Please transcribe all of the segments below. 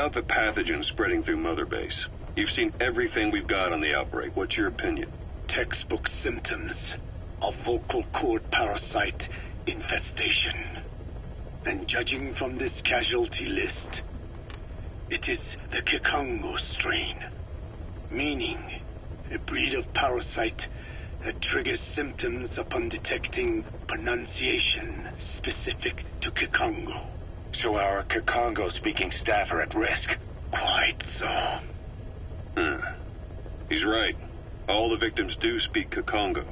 about the pathogen spreading through Mother Base? You've seen everything we've got on the outbreak. What's your opinion? Textbook symptoms of vocal cord parasite infestation. And judging from this casualty list, it is the Kikongo strain, meaning a breed of parasite that triggers symptoms upon detecting pronunciation specific to Kikongo. So our Kikongo-speaking staff are at risk? Quite so. He's right. All the victims do speak Kikongo.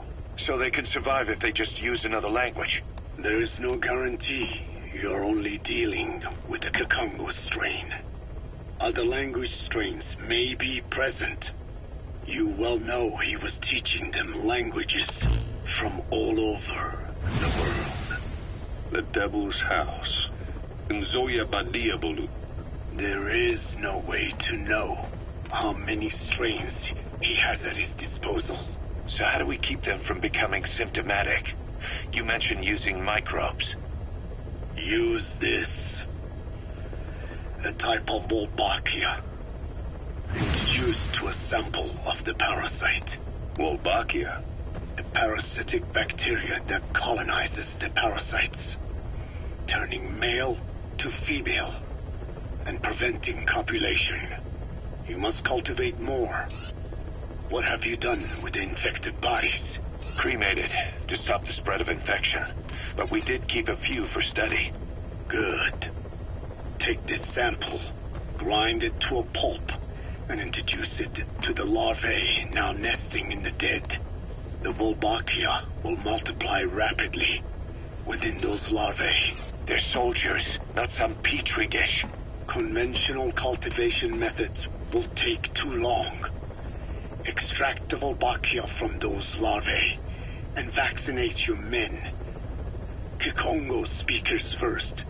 So they can survive if they just use another language? There is no guarantee. You're only dealing with the Kikongo strain. Other language strains may be present. You well know he was teaching them languages from all over the world. The Devil's House. Nzoya Badiabulu. There is no way to know how many strains he has at his disposal. So how do we keep them from becoming symptomatic? You mentioned using microbes. Use this. A type of Wolbachia, introduced to a sample of the parasite. Wolbachia? A parasitic bacteria that colonizes the parasites, turning male to female and preventing copulation. You must cultivate more. What have you done with the infected bodies? Cremated to stop the spread of infection, but we did keep a few for study. Good. Take this sample, grind it to a pulp, and introduce it to the larvae now nesting in the dead. The Wolbachia will multiply rapidly within those larvae. They're soldiers, not some petri dish. Conventional cultivation methods will take too long. Extract the Wolbachia from those larvae and vaccinate your men. Kikongo speakers first.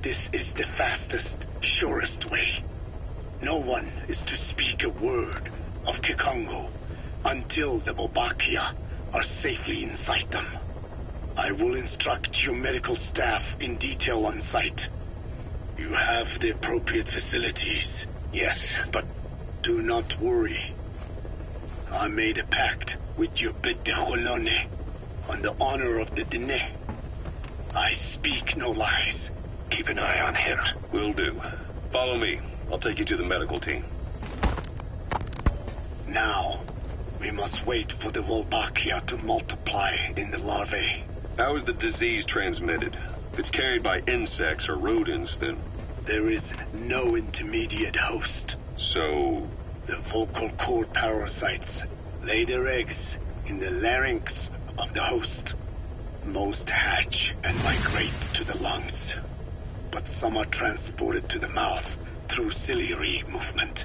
This is the fastest, surest way. No one is to speak a word of Kikongo until the Wolbachia are safely inside them. I will instruct your medical staff in detail on site. You have the appropriate facilities. Yes, but do not worry. I made a pact with your Bete Holone on the honor of the Dene. I speak no lies. Keep an eye on him. Will do. Follow me. I'll take you to the medical team. Now, we must wait for the Wolbachia to multiply in the larvae. How is the disease transmitted? If it's carried by insects or rodents, then... There is no intermediate host. So... The vocal cord parasites lay their eggs in the larynx of the host. Most hatch and migrate to the lungs, but some are transported to the mouth through ciliary movement,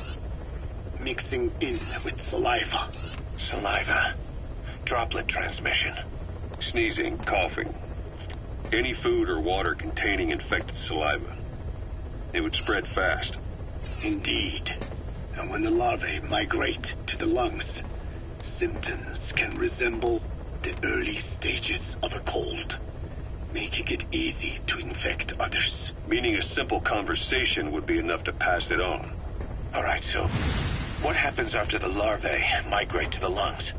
mixing in with saliva. Saliva. Droplet transmission. Sneezing, coughing. Any food or water containing infected saliva. It would spread fast. Indeed. And when the larvae migrate to the lungs, symptoms can resemble the early stages of a cold, making it easy to infect others. Meaning a simple conversation would be enough to pass it on. All right, so what happens after the larvae migrate to the lungs?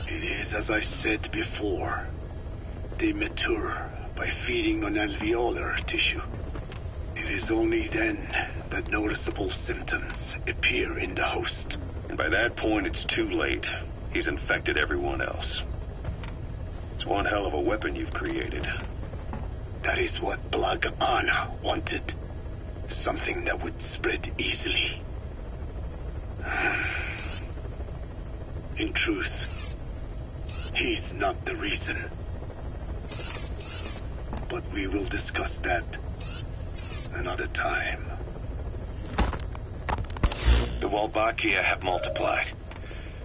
It is as I said before. They mature by feeding on alveolar tissue. It is only then that noticeable symptoms appear in the host. And by that point, it's too late. He's infected everyone else. It's one hell of a weapon you've created. That is what Blag Ana wanted. Something that would spread easily. In truth, he's not the reason. But we will discuss that another time. The Wolbachia have multiplied.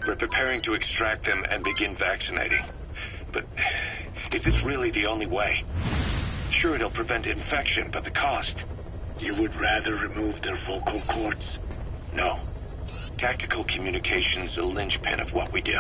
We're preparing to extract them and begin vaccinating. But is this really the only way? Sure, it'll prevent infection, but the cost... You would rather remove their vocal cords? No. Tactical communication's the linchpin of what we do.